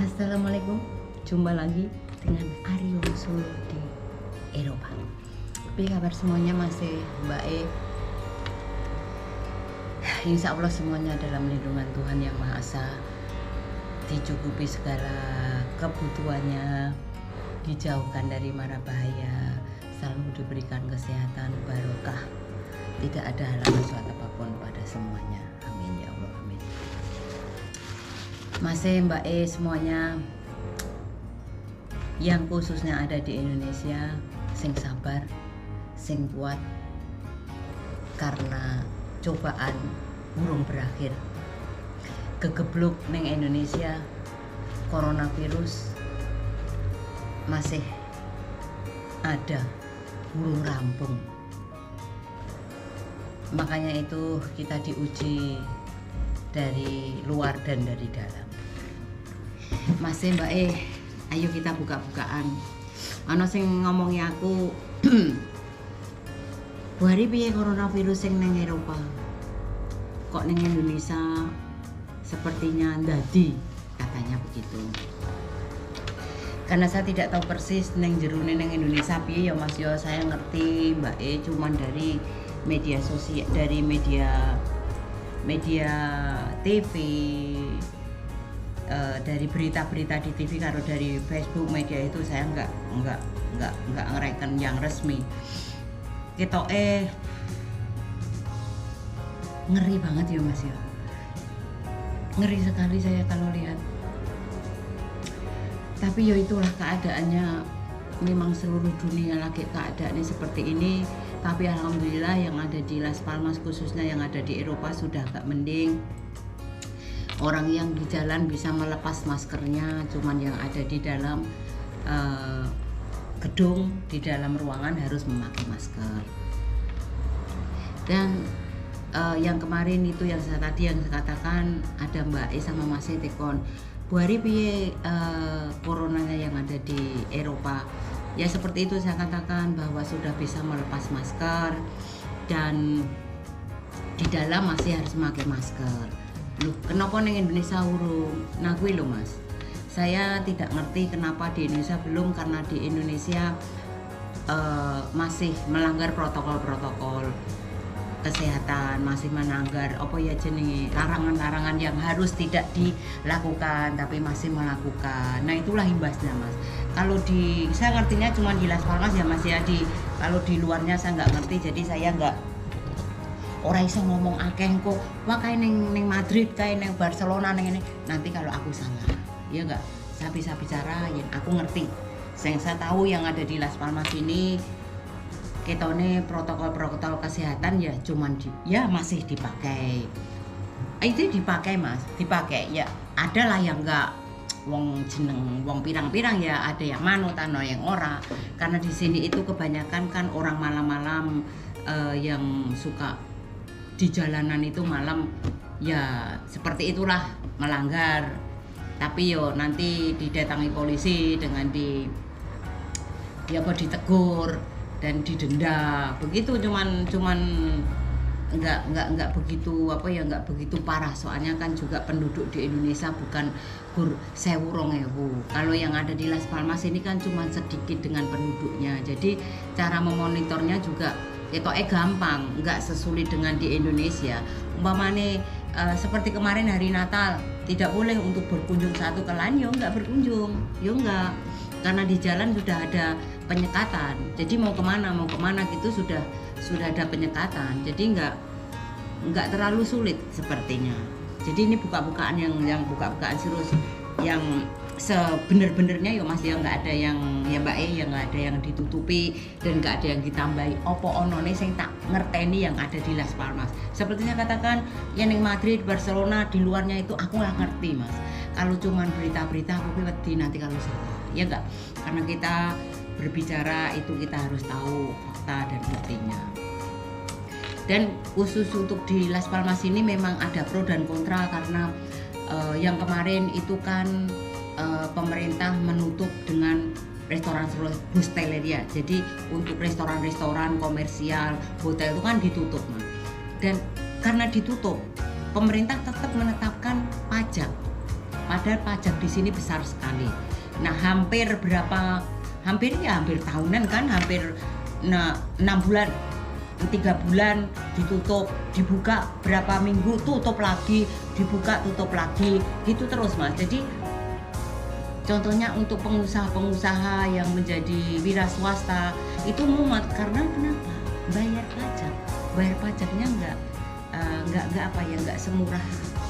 Assalamualaikum, jumpa lagi dengan Aryo Solo di Eropa. Tapi kabar semuanya masih baik. Insya Allah semuanya dalam lindungan Tuhan Yang Maha Esa, dicukupi segala kebutuhannya, dijauhkan dari mara bahaya, selalu diberikan kesehatan, barokah, tidak ada halangan suatu apapun pada semuanya. Amin ya Allah, amin. Masih Mbak semuanya yang khususnya ada di Indonesia, sing sabar, sing kuat, karena cobaan burung berakhir. Kegebluk neng Indonesia, coronavirus masih ada, burung rampung. Makanya itu kita diuji dari luar dan dari dalam. Masih Mbak ayo kita buka-bukaan. Ana sing ngomongi aku Bu hari piye coronavirus sing neng Eropa? Kok neng Indonesia sepertinya ndadi, katanya begitu. Karena saya tidak tahu persis neng jerone neng Indonesia piye ya Mas yo, saya ngerti Mbak cuman dari media sosial, dari media TV, dari berita-berita di TV, kalau dari Facebook media itu saya nggak ngereken yang resmi. Kita ngeri banget ya Mas ya, ngeri sekali saya kalau lihat. Tapi ya itulah keadaannya, memang seluruh dunia lagi keadaannya seperti ini. Tapi alhamdulillah yang ada di Las Palmas, khususnya yang ada di Eropa, sudah agak mending. Orang yang di jalan bisa melepas maskernya, cuman yang ada di dalam gedung, di dalam ruangan harus memakai masker. Dan yang kemarin itu yang saya katakan, ada Mbak sama Mas tekon, Bu hari piye coronanya yang ada di Eropa. Ya seperti itu saya katakan, bahwa sudah bisa melepas masker dan di dalam masih harus memakai masker. Loh, kenapa neng Indonesia urung? Nah gue loh Mas, saya tidak ngerti kenapa di Indonesia belum, karena di Indonesia masih melanggar protokol kesehatan, masih melanggar apa ya jenenge, larangan-larangan yang harus tidak dilakukan tapi masih melakukan. Nah itulah imbasnya Mas. Kalau saya ngertinya cuma di Las Palmas ya Mas ya, kalau di luarnya saya nggak ngerti, jadi saya nggak ora iso ngomong akeh kok. Wah kayak neng Madrid, kayak neng Barcelona, neng ini. Nanti kalau aku salah, ya nggak. Saya bisa bicara yang aku ngerti. Yang saya tahu yang ada di Las Palmas ini, ketone protokol kesehatan ya cuman masih dipakai. Itu dipakai Mas, dipakai ya. Ada lah yang enggak, wong jeneng wong pirang-pirang ya, ada yang manut, ada yang ora. Karena di sini itu kebanyakan kan orang malam-malam yang suka di jalanan itu malam, ya seperti itulah, melanggar. Tapi yo nanti didatangi polisi dengan ditegur dan didenda begitu, cuman enggak begitu enggak begitu parah. Soalnya kan juga penduduk di Indonesia bukan 1.000-2.000. Kalau yang ada di Las Palmas ini kan cuma sedikit dengan penduduknya, jadi cara memonitornya juga gampang, enggak sesulit dengan di Indonesia. Umpamane seperti kemarin hari Natal, tidak boleh untuk berkunjung satu ke lain, ya enggak berkunjung, ya enggak, karena di jalan sudah ada penyekatan. Jadi mau kemana gitu sudah ada penyekatan. Jadi nggak terlalu sulit sepertinya. Jadi ini buka-bukaan yang buka-bukaan serius, yang sebener-benernya ya Mas ya, nggak ada yang ya Mbak yang nggak ada yang ditutupi dan nggak ada yang ditambahi. Opo onone sing tak ngerteni yang ada di Las Palmas. Sepertinya katakan yang di Madrid, Barcelona, di luarnya itu aku nggak ngerti Mas. Kalau cuman berita-berita aku wedi nanti kalau salah, ya enggak. Karena kita berbicara itu kita harus tahu fakta dan buktinya. Dan khusus untuk di Las Palmas ini memang ada pro dan kontra, karena yang kemarin itu kan pemerintah menutup dengan restoran hosteleria. Jadi untuk restoran-restoran komersial, hotel itu kan ditutup, Mas. Dan karena ditutup, pemerintah tetap menetapkan pajak padahal pajak di sini besar sekali. Nah, hampir tahunan kan, hampir 6 bulan, 3 bulan ditutup, dibuka berapa minggu, tutup lagi, dibuka, tutup lagi, gitu terus Mas. Jadi contohnya untuk pengusaha-pengusaha yang menjadi wira swasta itu mumet karena kenapa? Bayar pajaknya nggak semurah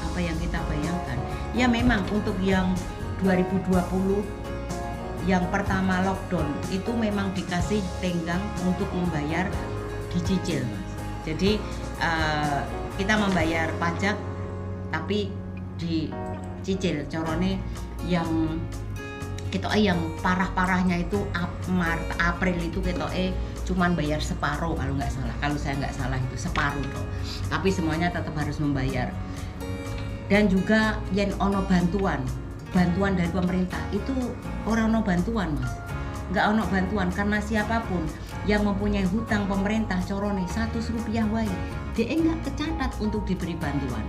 apa yang kita bayangkan. Ya memang untuk yang 2020 yang pertama lockdown itu memang dikasih tenggang untuk membayar dicicil Mas. Jadi kita membayar pajak tapi dicicil. Corone yang yang parah-parahnya itu Maret April itu cuman bayar separuh kalau saya nggak salah itu separuh loh. Tapi semuanya tetap harus membayar. Dan juga yen ono bantuan dari pemerintah itu orang ono bantuan Mas, nggak ono bantuan karena siapapun yang mempunyai hutang pemerintah corone 100 rupiah wae dia nggak kecatat untuk diberi bantuan.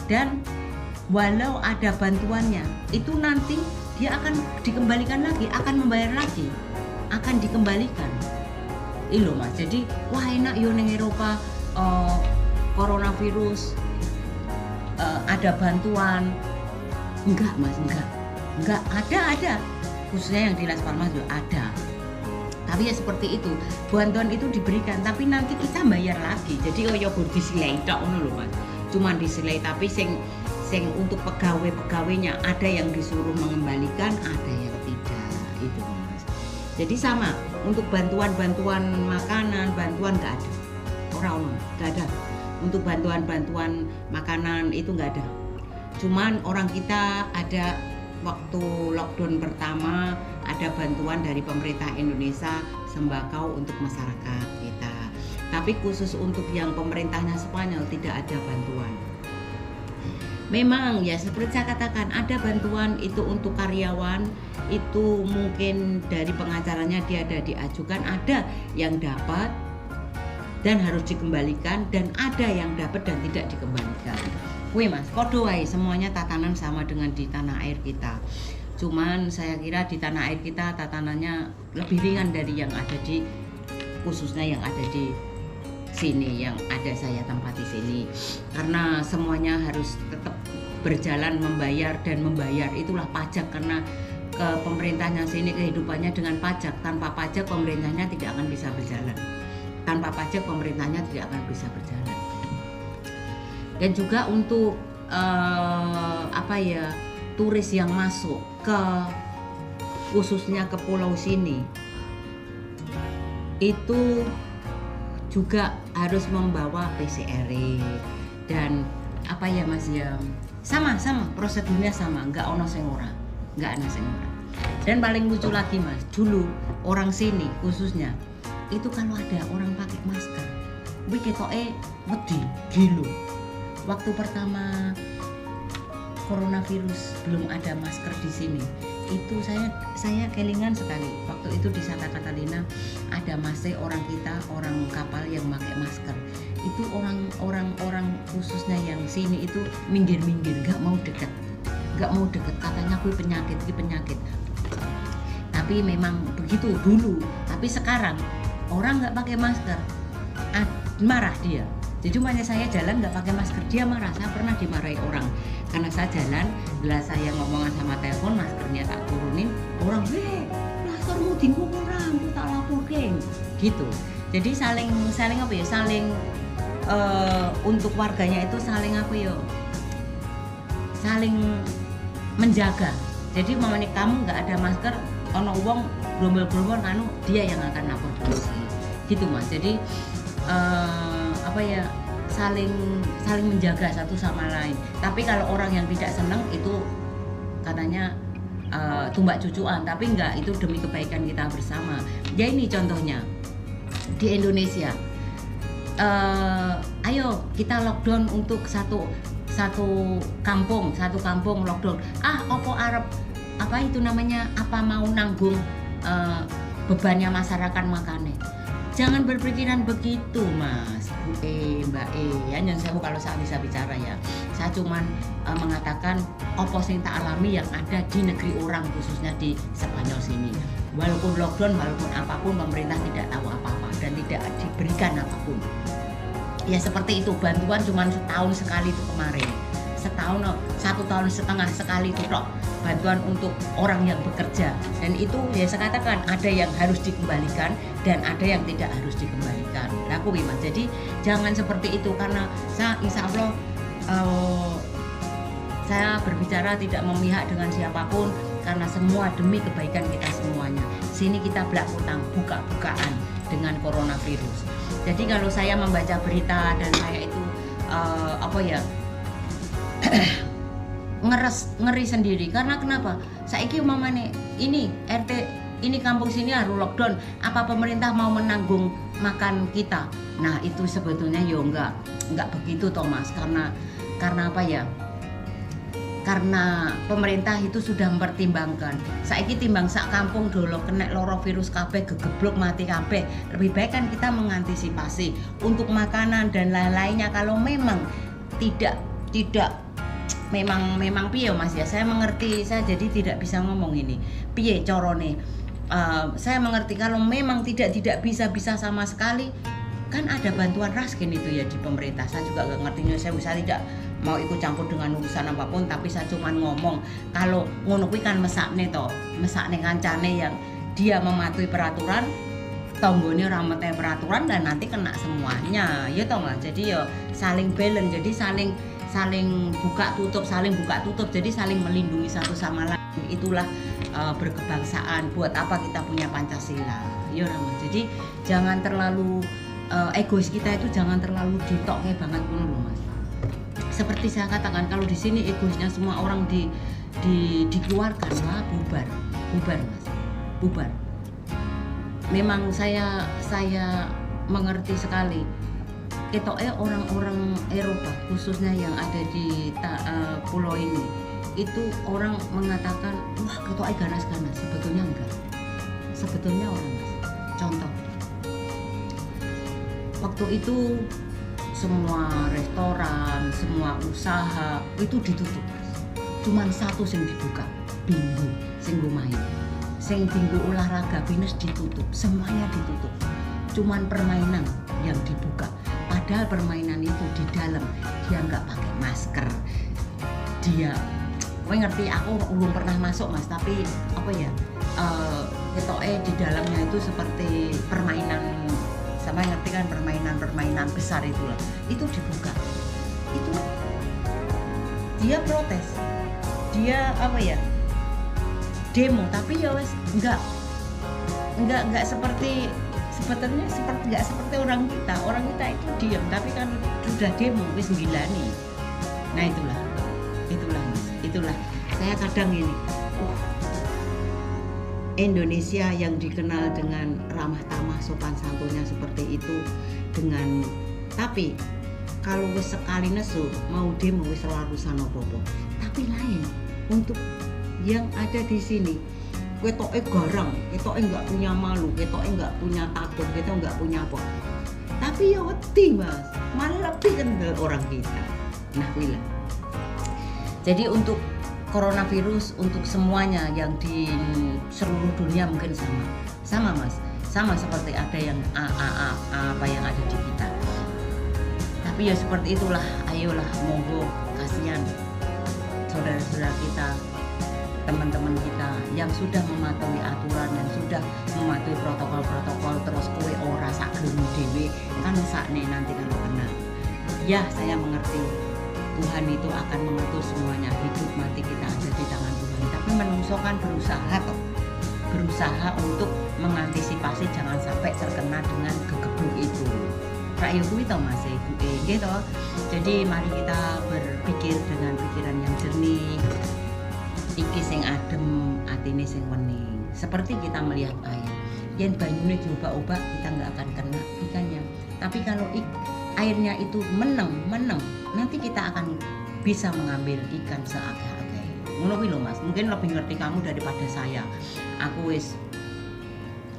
Dan walau ada bantuannya itu nanti dia akan dikembalikan lagi, akan membayar lagi, akan dikembalikan. Ilo Mas, jadi wah enak yo ning Eropa coronavirus ada bantuan. Enggak Mas, enggak ada khususnya yang di Las Palmas juga ada. Tapi ya seperti itu, bantuan itu diberikan tapi nanti kita bayar lagi. Jadi yo disilai tok ngono lho Mas. Cuman disilai tapi sing untuk pegawainya ada yang disuruh mengembalikan, ada yang tidak, itu Mas. Jadi sama untuk bantuan makanan, bantuan nggak ada, nggak ada. Untuk bantuan makanan itu nggak ada. Cuman orang kita ada waktu lockdown pertama ada bantuan dari pemerintah Indonesia sembako untuk masyarakat kita. Tapi khusus untuk yang pemerintahnya Spanyol tidak ada bantuan. Memang ya seperti saya katakan ada bantuan itu untuk karyawan, itu mungkin dari pengacaranya dia ada diajukan, ada yang dapat dan harus dikembalikan dan ada yang dapat dan tidak dikembalikan. Wih Mas, podo wae semuanya tatanan sama dengan di tanah air kita. Cuman saya kira di tanah air kita tatanannya lebih ringan dari yang ada di khususnya yang ada di sini, yang ada saya tempati sini, karena semuanya harus tetap berjalan membayar itulah pajak, karena ke pemerintahnya sini kehidupannya dengan pajak. Tanpa pajak pemerintahnya tidak akan bisa berjalan, dan juga untuk turis yang masuk ke khususnya ke pulau sini itu juga harus membawa PCR dan Mas ya sama prosedurnya sama, nggak ana sing ora. Dan paling lucu lagi Mas, dulu orang sini khususnya itu kalau ada orang pakai masker kuwi ketoke wedi gilo. Waktu pertama coronavirus belum ada masker di sini itu saya kelingan sekali. Waktu itu di Santa Catalina ada masih orang kapal yang pakai masker. Itu orang khususnya yang sini itu minggir nggak mau deket katanya gue penyakit. Tapi memang begitu dulu. Tapi sekarang orang nggak pakai masker marah dia. Jadi cumanya saya jalan nggak pakai masker dia marah. Saya pernah dimarahi orang karena saya jalan, bila saya ngomongan sama telepon maskernya tak turunin, orang maskermu dingkung orang, tak laporkan gitu. Jadi saling untuk warganya itu saling menjaga. Jadi mamanya kamu nggak ada masker, ono wong gerombol-gerombol dia yang akan lapor polisi gitu Mas. Jadi saling menjaga satu sama lain. Tapi kalau orang yang tidak senang itu katanya tumbak cucuan, tapi enggak, itu demi kebaikan kita bersama. Ya ini contohnya di Indonesia. Ayo kita lockdown untuk satu kampung lockdown. Opo arep apa mau nanggung bebannya masyarakat makane. Jangan berpikiran begitu Mas, Mbak ya, jangan saya kalau saya bisa bicara ya. Saya cuman mengatakan apa sing tak alami yang ada di negeri orang, khususnya di Spanyol sini. Walaupun lockdown, walaupun apapun, pemerintah tidak tahu apa-apa dan tidak diberikan apapun. Ya seperti itu, bantuan cuma setahun sekali itu kemarin. 1 tahun setengah sekali itu tok bantuan untuk orang yang bekerja, dan itu ya saya katakan ada yang harus dikembalikan dan ada yang tidak harus dikembalikan. Aku Mas, jadi jangan seperti itu, karena saya insya Allah saya berbicara tidak memihak dengan siapapun, karena semua demi kebaikan kita semuanya. Sini kita belak utang buka-bukaan dengan coronavirus. Jadi kalau saya membaca berita dan saya itu ngeri sendiri, karena kenapa? Saiki umpamane ini RT ini kampung sini harus lockdown, apa pemerintah mau menanggung makan kita? Nah itu sebetulnya ya enggak begitu Thomas, karena apa ya? Karena pemerintah itu sudah mempertimbangkan. Saiki timbang sak kampung dolo kena loro virus kabeh, gegeblok mati kabeh. Lebih baik kan kita mengantisipasi untuk makanan dan lain-lainnya. Kalau memang tidak memang piye Mas ya, saya mengerti, saya jadi tidak bisa ngomong ini piye corone. Saya mengerti kalau memang tidak bisa sama sekali, kan ada bantuan raskin itu ya di pemerintah. Saya juga gak ngertinya, saya tidak mau ikut campur dengan urusan apapun, tapi saya cuma ngomong kalau ngono kuwi kan mesakne kancane yang dia mematuhi peraturan, tonggone ora mete peraturan dan nanti kena semuanya ya toh Mas. Jadi ya saling balance, jadi saling buka tutup, jadi saling melindungi satu sama lain. Itulah berkebangsaan. Buat apa kita punya Pancasila? Ya Mas. Jadi jangan terlalu egois, kita itu jangan terlalu ditokke banget ngono loh Mas. Seperti saya katakan, kalau di sini egoisnya semua orang dikeluarkan, wah bubar Mas. Bubar. Memang saya mengerti sekali. Ketoknya orang-orang Eropa, khususnya yang ada di pulau ini, itu orang mengatakan wah ketoknya ganas-ganas. Sebetulnya enggak. Sebetulnya orang Mas. Contoh, waktu itu semua restoran, semua usaha itu ditutup Mas. Cuman satu yang dibuka, bingo sing lumayan. Sing bingo olahraga binus ditutup, semuanya ditutup. Cuman permainan yang dibuka. Padahal permainan itu di dalam dia nggak pakai masker. Dia, gue ngerti, aku belum pernah masuk Mas, tapi apa ya? Di dalamnya itu seperti permainan, sama ngerti kan, permainan besar itulah. Itu dibuka. Itu dia protes. Dia apa ya? Demo, tapi ya wes enggak seperti sebetulnya nggak seperti orang kita itu diam, tapi kan sudah demo wis ngilani. Nah itulah Mas, itulah saya kadang ini Indonesia yang dikenal dengan ramah tamah, sopan santunnya seperti itu, tapi kalau wis sekali nesu mau demo wis larusan opo-opo. Tapi lain untuk yang ada di sini, ketoknya garang, ketoknya nggak punya malu, ketoknya nggak punya takut, ketoknya nggak punya apa. Tapi ya wedi Mas, malah lebih kendal orang kita. Nah wila. Jadi untuk coronavirus, untuk semuanya yang di seluruh dunia mungkin sama Mas, sama seperti ada yang apa yang ada di kita. Tapi ya seperti itulah, ayolah monggo, kasihan saudara-saudara kita, teman-teman kita yang sudah mematuhi aturan dan sudah mematuhi protokol-protokol, terus kue ora sak gelem dhewe kan sakne nanti kalau kena. Ya saya mengerti Tuhan itu akan mengatur semuanya, hidup mati kita ada di tangan Tuhan. Tapi menungso kan berusaha untuk mengantisipasi jangan sampai terkena dengan gegeblok itu. Rakyat kuwi to Mas iku gitu. Jadi mari kita berpikir dengan pikiran yang jernih. Iki sing adem, atine sing wening. Seperti kita melihat air. Yen banyune diubah-ubah kita nggak akan kena ikannya. Tapi kalau airnya itu meneng, nanti kita akan bisa mengambil ikan seagak-agak. Ngono kuwi lho Mas. Mungkin lebih ngerti kamu daripada saya. Aku wis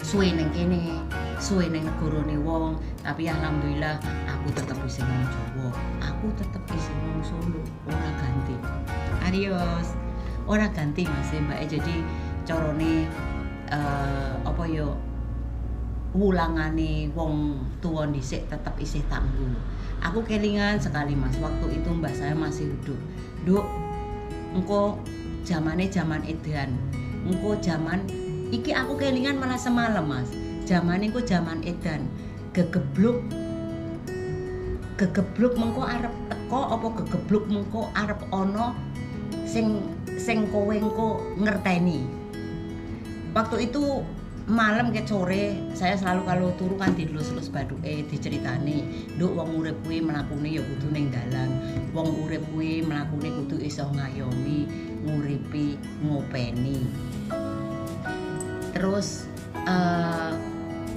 suwe ning kene suwe ning negarane wong, tapi alhamdulillah aku tetep isih wong Jawa. Aku tetep isih wong Solo, ora ganti. Adios. Ora ganti Mas Mbak. Jadi carane apa ya wulangane wong tuwa dhisik tetep isih tangguh. Aku kelingan sekali Mas, waktu itu mbah saya masih hidup. Nduk, engko zamane zaman edan. Engko zaman iki aku kelingan malah semalam Mas. Zaman iku zaman edan. Gegebluk mengko arep teko apa gegebluk mengko arep ana sing kowe engko ngerteni. Waktu itu malam ke sore saya selalu kalau turu kan dilus-lus bathuke diceritani, nduk wong urip kuwi mlakune ya kudu ning dalan. Wong urip kuwi mlakune kudu iso ngayomi, nguripi, ngopeni. Terus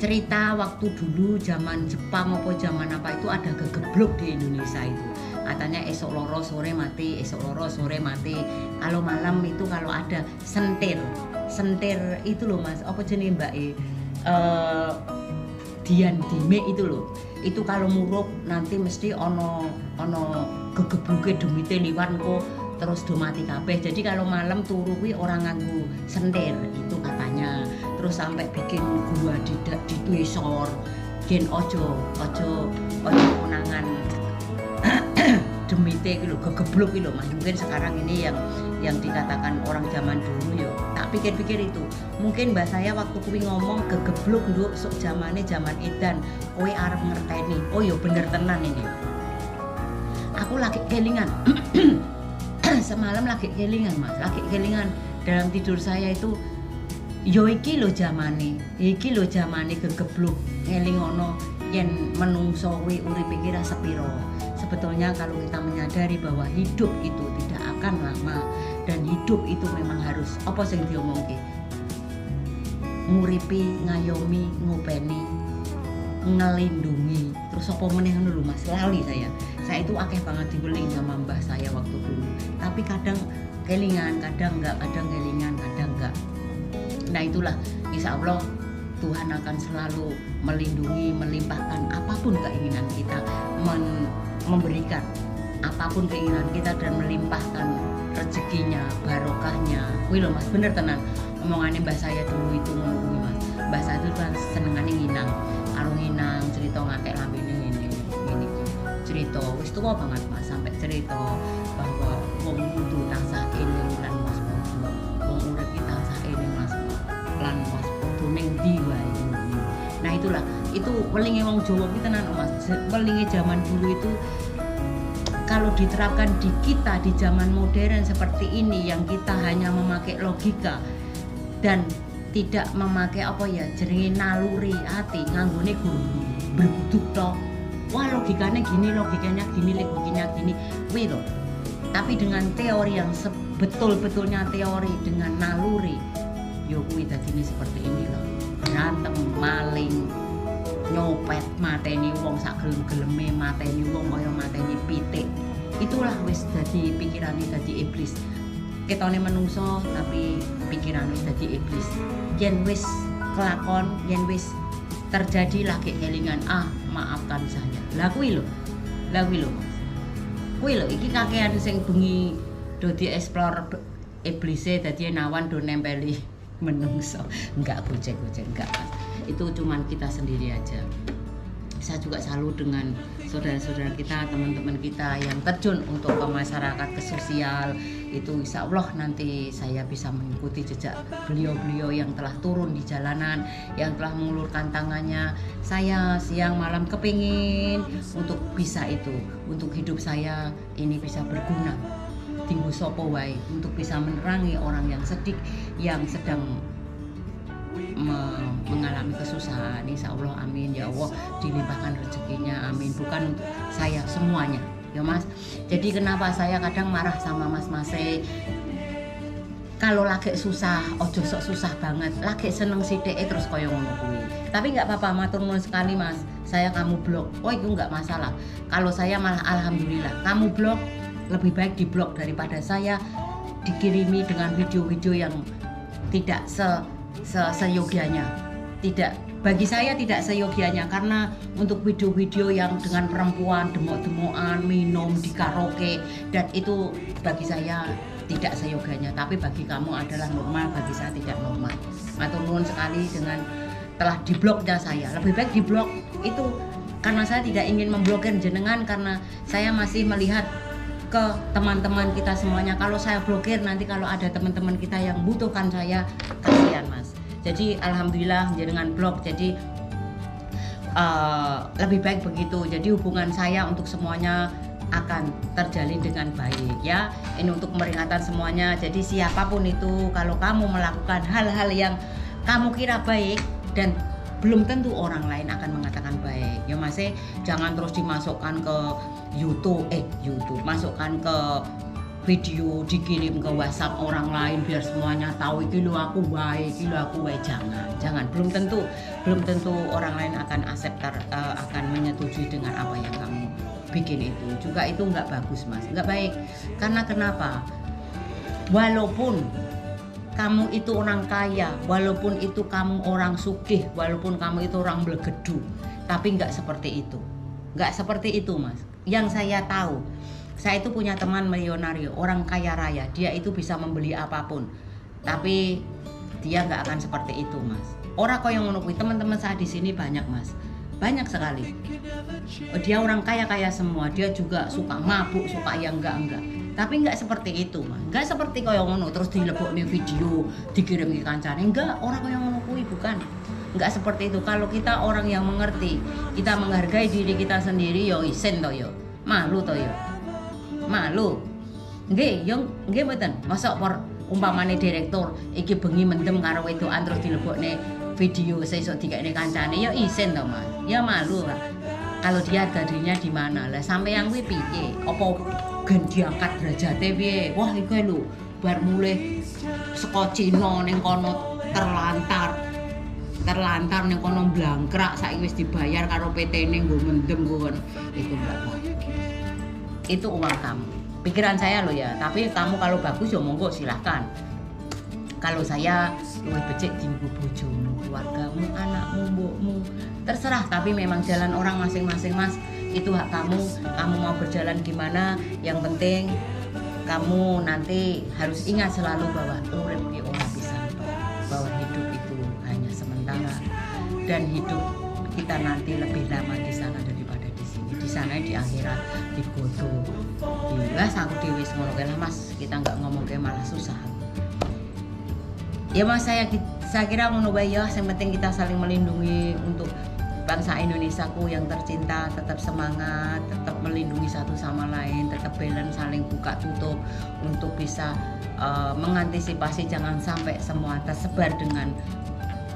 cerita waktu dulu zaman Jepang apa zaman apa itu ada gegebluk di Indonesia itu. Katanya esok loro sore mati, esok loro sore mati. Kalau malam itu kalau ada sentir itu loh Mas, apa jenenge Mbak Dian Dime itu loh. Itu kalau murup nanti mesti ono gegebluke demite liwat kok terus do mati kabeh. Jadi kalau malam turu kuwi orang nganggo sentir itu katanya. Terus sampai bikin gua di Twitter gen ojo konangan demite iki lho gegebluk iki lho Mas. Mungkin sekarang ini yang dikatakan orang zaman dulu yo. Tak pikir-pikir itu. Mungkin mbak saya waktu kuwi ngomong gegebluk nduk sok zamane zaman edan, kowe arep ngerteni. Oh yo bener tenan ini. Aku lagi kelingan. Semalam lagi kelingan Mas, lagi kelingan dalam tidur saya itu yo iki lho zamane gegebluk ngeling ono yen menungso kuwi uripe iki ra sepiro. Sebetulnya kalau kita menyadari bahwa hidup itu tidak akan lama dan hidup itu memang harus apa sing diomongke nguripi, ngayomi, ngopeni, ngelindungi. Terus apa meneh ngono lho Mas, lali saya itu akeh banget diweling sama mbah saya waktu dulu, tapi kadang kelingan, kadang enggak, kadang kelingan, kadang enggak. Nah itulah insya Allah Tuhan akan selalu melindungi, melimpahkan apapun keinginan kita, memberikan apapun keinginan kita dan melimpahkan rezekinya, barokahnya. Kuwi lho Mas, bener tenan. Omongane mbah saya dulu itu ngono kuwi Mas. Mbah saya itu kan senengane nginang. Karo nginang cerita ngakek lambene ngene iki. Cerita wis tuwa banget Mas, sampai cerita bahwa wong kudu tansah eling lan waspada. Wong urip iki tansah eling lan waspada ning ndi wae. Nah itulah, itu welinge wong Jawa ki tenan Mas. Welinge zaman dulu itu kalau diterapkan di kita di zaman modern seperti ini yang kita hanya memakai logika dan tidak memakai apa ya jenenge naluri hati, nganggone berbuduk toh. Wah logikanya gini, logikanya gini, kuwi lho. Tapi dengan teori yang sebetul-betulnya teori dengan naluri, yo kuwi dadine seperti ini loh. Berantem, maling, nyopet, mateni wong sak gelem-geleme, mateni wong kaya mateni pitik. Itulah wis dadi pikirane dadi iblis. Ketone menungso tapi pikiran wis dadi iblis. Yen wis kelakon, yen wis terjadi lagi kelingan, maafkan saya. Lah kuwi lho. Kuwi lho iki kakean sing bengi do dieksplor iblise dadi nawan do nempeli menungso. Enggak gojek-gojek enggak Mas. Itu cuman kita sendiri aja. Saya juga salut dengan saudara-saudara kita, teman-teman kita yang terjun untuk ke masyarakat, ke sosial. Itu insya Allah nanti saya bisa mengikuti jejak beliau-beliau yang telah turun di jalanan, yang telah mengulurkan tangannya. Saya siang malam kepingin untuk bisa itu, untuk hidup saya ini bisa berguna. Tinggu sopo wae untuk bisa menerangi orang yang sedih, yang sedang mengalami kesusahan. Insya Allah amin ya Allah, dilimpahkan rezekinya amin. Bukan untuk saya semuanya ya Mas. Jadi kenapa saya kadang marah sama mas-mas kalau lagi susah, ojo sok susah banget, lagi seneng sithik terus koyo ngono kuwi. Tapi nggak apa-apa, matur nuwun sekali Mas, saya kamu blok, oh itu nggak masalah. Kalau saya malah alhamdulillah, kamu blok lebih baik di blok daripada saya dikirimi dengan video-video yang tidak seyogianya, tidak bagi saya tidak seyogianya, karena untuk video-video yang dengan perempuan demok-demokan, minum di karaoke, dan itu bagi saya tidak seyogianya. Tapi bagi kamu adalah normal, bagi saya tidak normal. Matur nuwun sekali dengan telah dibloknya saya. Lebih baik diblok itu, karena saya tidak ingin memblokir jenengan, karena saya masih melihat ke teman-teman kita semuanya. Kalau saya blokir, nanti kalau ada teman-teman kita yang butuhkan saya, kasihan Mas. Jadi alhamdulillah jenengan blok, jadi lebih baik begitu. Jadi hubungan saya untuk semuanya akan terjalin dengan baik ya. Ini untuk peringatan semuanya. Jadi siapapun itu, kalau kamu melakukan hal-hal yang kamu kira baik dan belum tentu orang lain akan mengatakan baik ya Mas, jangan terus dimasukkan ke YouTube, masukkan ke video, dikirim ke WhatsApp orang lain biar semuanya tahu iki lho aku baik, iki lho aku baik. Jangan, belum tentu orang lain akan akan menyetujui dengan apa yang kamu bikin itu. Juga itu nggak bagus Mas, nggak baik. Karena kenapa? Walaupun kamu itu orang kaya, walaupun itu kamu orang sugih, walaupun kamu itu orang blegedu, tapi nggak seperti itu. Nggak seperti itu Mas. Yang saya tahu, saya itu punya teman milionario, orang kaya raya, dia itu bisa membeli apapun, tapi dia nggak akan seperti itu Mas. Orang kaya ngono kuwi, teman-teman saya di sini banyak Mas, banyak sekali. Dia orang kaya semua, dia juga suka mabuk, suka yang enggak. Tapi nggak seperti itu Mas, nggak seperti kaya ngono terus dilebokne video dikirim ke kancane, enggak, orang kaya ngono kuwi bukan. Nggak seperti itu. Kalau kita orang yang mengerti, kita menghargai diri kita sendiri, yo isen to yo, malu to yo, malu. Nggih, yo nggih mboten. Mosok umpamane direktur iki bengi mendem karo wedokan terus dilebokne video sesuk dikekne kancane, yo isen to Mas. Ya malu lah. Kalau dia dirinya di mana lah, sampai yang kuwi piye? Apa gen diangkat derajate piye? Wah iku lho, bar mulih saka Cina ning kono terlantar ning kono blangkrak, saiki wis dibayar karo PT-ne nggo mendem nggon. Itu enggak baik. Itu uang kamu. Pikiran saya loh ya, tapi kamu kalau bagus ya monggo silahkan. Kalau saya luwih becik dienggo bojomu, keluargamu, anakmu, mbokmu, terserah. Tapi memang jalan orang masing-masing Mas, itu hak kamu. Kamu mau berjalan gimana, yang penting kamu nanti harus ingat selalu bahwa urip ki ora bisa, bahwa hidup itu hanya sementara, dan hidup kita nanti lebih lama di sana daripada di sini. Di sana di akhirat digodo, dilas aku dhewe ngono lah Mas. Kita nggak ngomong kayak malah susah. Ya Mas, saya kira ngono bae ya. Yang penting kita saling melindungi untuk bangsa Indonesiaku yang tercinta. Tetap semangat, tetap melindungi satu sama lain, tetap balance, saling buka tutup untuk bisa mengantisipasi jangan sampai semua tersebar dengan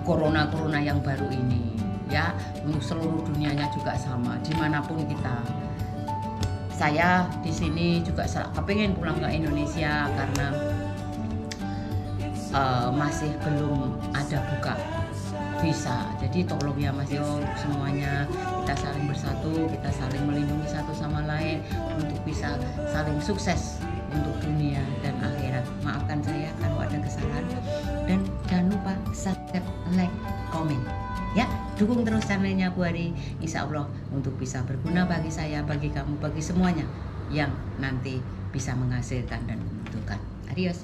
corona yang baru ini ya. Untuk seluruh dunianya juga sama, dimanapun kita. Saya di sini juga kepingin pulang ke Indonesia karena masih belum ada buka visa. Jadi tolong ya Mas yo semuanya, kita saling bersatu, kita saling melindungi satu sama lain untuk bisa saling sukses untuk dunia dan akhirat. Maafkan saya kalau ada kesalahan, dan jangan lupa subscribe, like, komen ya. Dukung terus channelnya Bu Ari, insya Allah untuk bisa berguna bagi saya, bagi kamu, bagi semuanya yang nanti bisa menghasilkan dan membutuhkan. Adios.